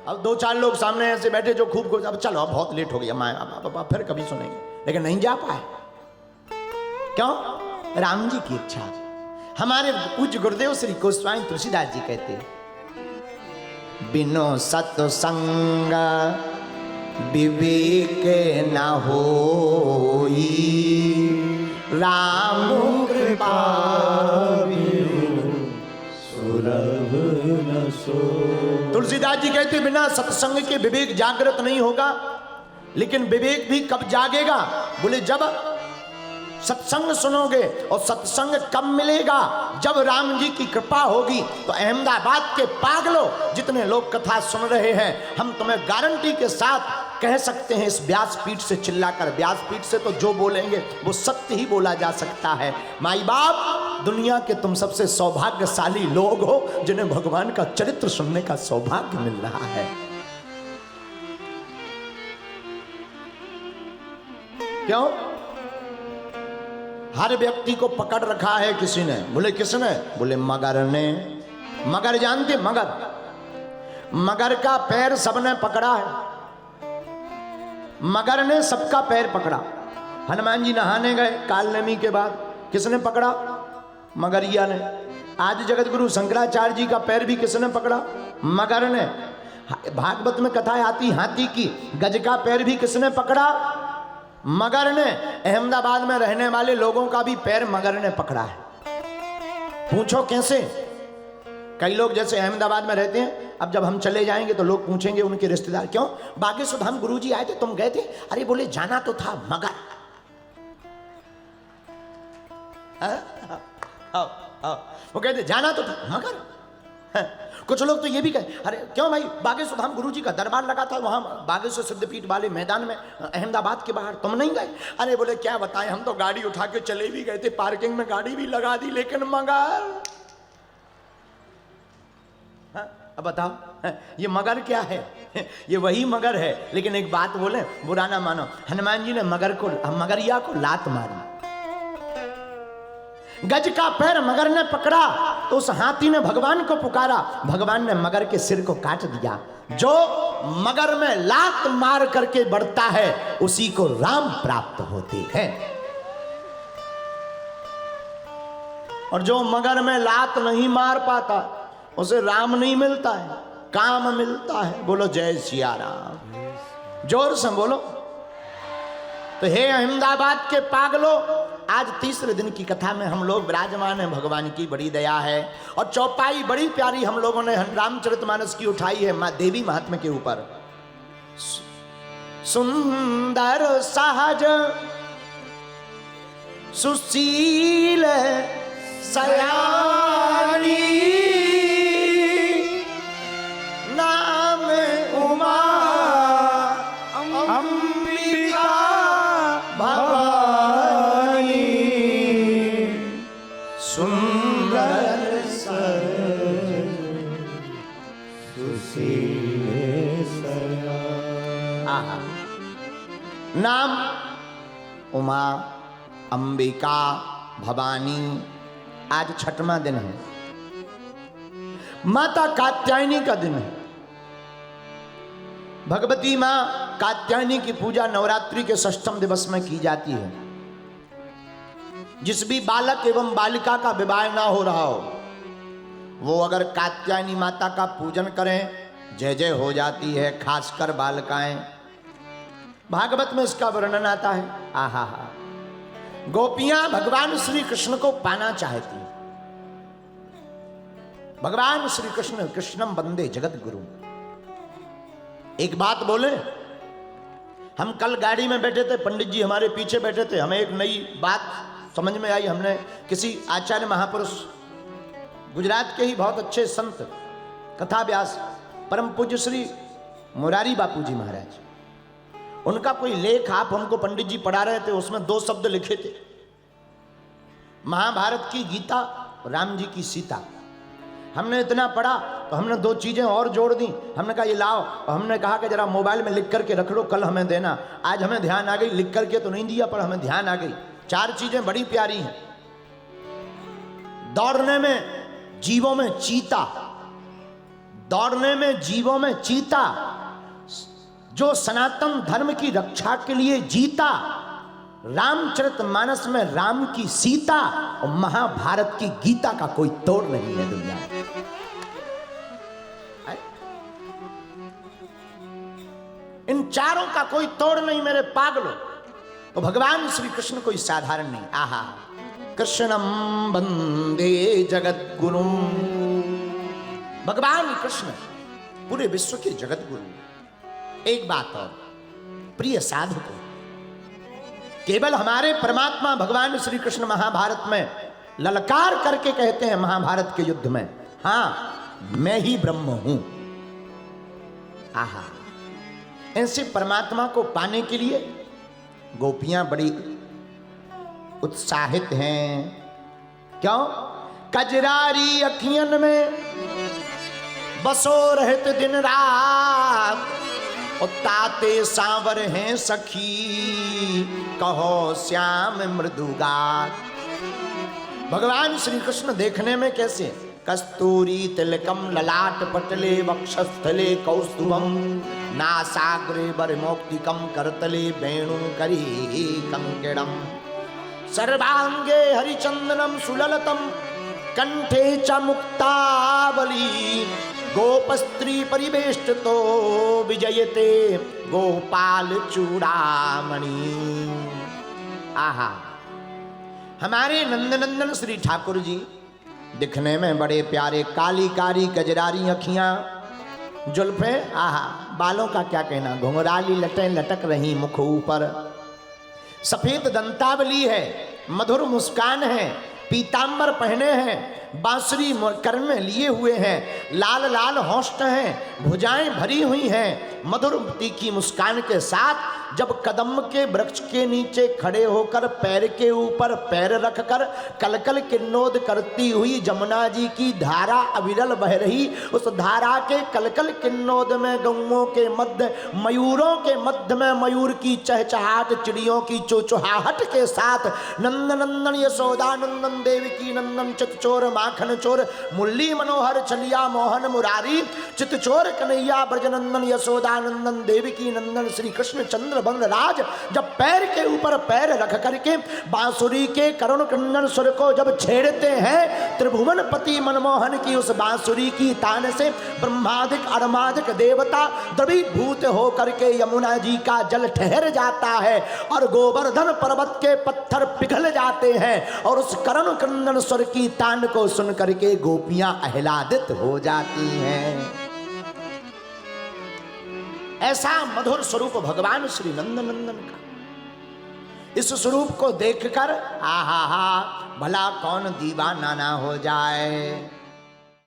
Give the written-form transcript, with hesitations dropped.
अब 2-4 लोग सामने ऐसे बैठे जो खूब अब चलो अब बहुत लेट हो गया, मैं अब फिर कभी सुनेंगे, लेकिन नहीं जा पाए। क्यों? राम जी की इच्छा। हमारे पूज्य गुरुदेव श्री गोस्वामी तुलसीदास जी कहते हैं, बिनो सत्संग विवेक न होई, राम कृपा सुलभ न सोई। तुलसीदास जी कहते बिना सत्संग के विवेक जागृत नहीं होगा। लेकिन विवेक भी कब जागेगा? बोले जब सत्संग सुनोगे। और सत्संग कब मिलेगा? जब राम जी की कृपा होगी। तो अहमदाबाद के पागलों, जितने लोग कथा सुन रहे हैं, हम तुम्हें गारंटी के साथ कह सकते हैं इस व्यासपीठ से चिल्लाकर, व्यासपीठ से तो जो बोलेंगे वो सत्य ही बोला जा सकता है। माई बाप, दुनिया के तुम सबसे सौभाग्यशाली लोग हो जिन्हें भगवान का चरित्र सुनने का सौभाग्य मिल रहा है। क्यों? हर व्यक्ति को पकड़ रखा है किसी ने। बोले किसने? बोले मगर ने। मगर जानते? मगर का पैर सबने पकड़ा है। मगर ने सबका पैर पकड़ा। हनुमान जी नहाने गए कालनेमी के बाद, किसने पकड़ा? मगरिया ने। आज जगत गुरु शंकराचार्य जी का पैर भी किसने पकड़ा? मगर ने। भागवत में कथा आती हाथी की, गज का पैर भी किसने पकड़ा? मगर ने। अहमदाबाद में रहने वाले लोगों का भी पैर मगर ने पकड़ा है। पूछो कैसे? कई लोग जैसे अहमदाबाद में रहते हैं, अब जब हम चले जाएंगे तो लोग पूछेंगे उनके रिश्तेदार, क्यों बागेश्वर धाम गुरुजी आए थे, तुम गए थे? अरे बोले जाना तो था मगर। वो कहते जाना तो था मगर। कुछ लोग तो ये भी कहे, अरे क्यों भाई बागेश्वर धाम गुरुजी का दरबार लगा था वहां बागेश्वर सिद्धपीठ वाले मैदान में अहमदाबाद के बाहर, तुम नहीं गए? अरे बोले क्या बताएं, हम तो गाड़ी उठा के चले भी गए थे, पार्किंग में गाड़ी भी लगा दी, लेकिन मगर। अब बताओ ये मगर क्या है? ये वही मगर है। लेकिन एक बात बोले, बुरा ना मानो, हनुमान जी ने मगरिया को लात मारी। गज का पैर मगर ने पकड़ा तो उस हाथी ने भगवान को पुकारा, भगवान ने मगर के सिर को काट दिया। जो मगर में लात मार करके बढ़ता है उसी को राम प्राप्त होते हैं। और जो मगर में लात नहीं मार पाता उसे राम नहीं मिलता है, काम मिलता है। बोलो जय सिया राम, जोर से बोलो। तो हे अहमदाबाद के पागलों, आज तीसरे दिन की कथा में हम लोग विराजमान हैं। भगवान की बड़ी दया है और चौपाई बड़ी प्यारी हम लोगों ने रामचरितमानस की उठाई है मां देवी महात्म्य के ऊपर। सुंदर सहज सुशील सयानी, नाम उमा अंबिका भवानी, सुंदर सहज सुशील सयानी। नाम उमा अंबिका भवानी। आज 6वां दिन है, माता कात्यायनी का दिन है। भगवती मां कात्यायनी की पूजा नवरात्रि के 6वें दिवस में की जाती है। जिस भी बालक एवं बालिका का विवाह ना हो रहा हो, वो अगर कात्यायनी माता का पूजन करें, जय जय हो जाती है। खासकर बालिकाएं, भागवत में इसका वर्णन आता है। आहा हा, गोपियां भगवान श्री कृष्ण को पाना चाहती। भगवान श्री कृष्ण कृष्णम वंदे जगत गुरु। एक बात बोले, हम कल गाड़ी में बैठे थे, पंडित जी हमारे पीछे बैठे थे, हमें एक नई बात समझ में आई। हमने किसी आचार्य महापुरुष, गुजरात के ही बहुत अच्छे संत कथा व्यास परम पूज्य श्री मुरारी बापू जी महाराज, उनका कोई लेख आप हमको पंडित जी पढ़ा रहे थे। उसमें 2 शब्द लिखे थे, महाभारत की गीता, राम जी की सीता। हमने इतना पढ़ा तो हमने 2 चीजें और जोड़ दी। हमने कहा ये लाओ, और हमने कहा कि जरा मोबाइल में लिख करके रख लो, कल हमें देना। आज हमें ध्यान आ गई, लिख करके तो नहीं दिया पर हमें ध्यान आ गई। 4 चीजें बड़ी प्यारी हैं। दौड़ने में जीवों में चीता, दौड़ने में जीवों में चीता, जो सनातन धर्म की रक्षा के लिए जीता, रामचरितमानस में राम की सीता और महाभारत की गीता का कोई तोड़ नहीं है दुनिया में। इन चारों का कोई तोड़ नहीं मेरे पागलों। तो भगवान श्री कृष्ण कोई साधारण नहीं। आहा, कृष्णम वंदे जगत गुरु। भगवान कृष्ण पूरे विश्व के जगत गुरु। एक बात और, प्रिय साधकों, केवल हमारे परमात्मा भगवान श्री कृष्ण महाभारत में ललकार करके कहते हैं महाभारत के युद्ध में, हां मैं ही ब्रह्म हूं। आहा, ऐसे परमात्मा को पाने के लिए गोपियां बड़ी उत्साहित हैं। क्यों? कजरारी अखियन में बसो रहत दिन रात, और ताते सांवर हैं सखी कहो श्याम मृदुगात। भगवान श्री कृष्ण देखने में कैसे? कस्तूरी तिलकम ललाट पटले वक्षस्थले कौस्तुभम नासाग्रे बरमौक्तिकम करतले वेणु करी कंकेणम सर्वांगे हरिचंदनम सुललतम कंठे च मुक्तावली गोपस्त्री परिवेष्टितो विजयते गोपाल चूड़ामणि। आहा, हमारे नंदनंदन श्री ठाकुर जी दिखने में बड़े प्यारे, काली कारी कजरारी अखियां, जुल्फे, आहा, बालों का क्या कहना, घुंघराली लटें लटक रही मुख ऊपर, सफेद दंतावली है, मधुर मुस्कान है, पीतांबर पहने हैं, बांसुरी कर में लिए हुए हैं, लाल लाल होंठ हैं, भुजाएं भरी हुई हैं, मधुर तीखी मुस्कान के साथ जब कदम के वृक्ष के नीचे खड़े होकर पैर के ऊपर पैर रखकर कलकल किन्नोद करती हुई जमुना जी की धारा अविरल बह रही, उस धारा के कलकल किन्नोद में गौओं के मध्य, मयूरों के मध्य में मयूर की चहचहाट, चिड़ियों की चुचुहाहट के साथ नंदनंदन यशोदा नंदन देवकी नंदन चितचोर माखन चोर मुरली मनोहर छलिया मोहन मुरारी चितचोर कन्हैया ब्रजनंदन यशोदानंदन देवकी नंदन श्री कृष्ण चंद्र बलराज जब पैर के ऊपर पैर रख करके बांसुरी के करुण क्रंदन सुर को जब छेड़ते हैं, त्रिभुवन पति मनमोहन की उस बांसुरी की तान से ब्रह्मादिक अरमादिक देवता द्रवीभूत होकर के यमुना जी का जल ठहर जाता है और गोवर्धन पर्वत के पत्थर पिघल जाते हैं और उस करुण क्रंदन सुर की तान को सुन करके गोपियां आह्लादित हो जाती हैं। ऐसा मधुर स्वरूप भगवान श्री नंदनंदन का। इस स्वरूप को देखकर आहा हा, भला कौन दीवाना ना हो जाए।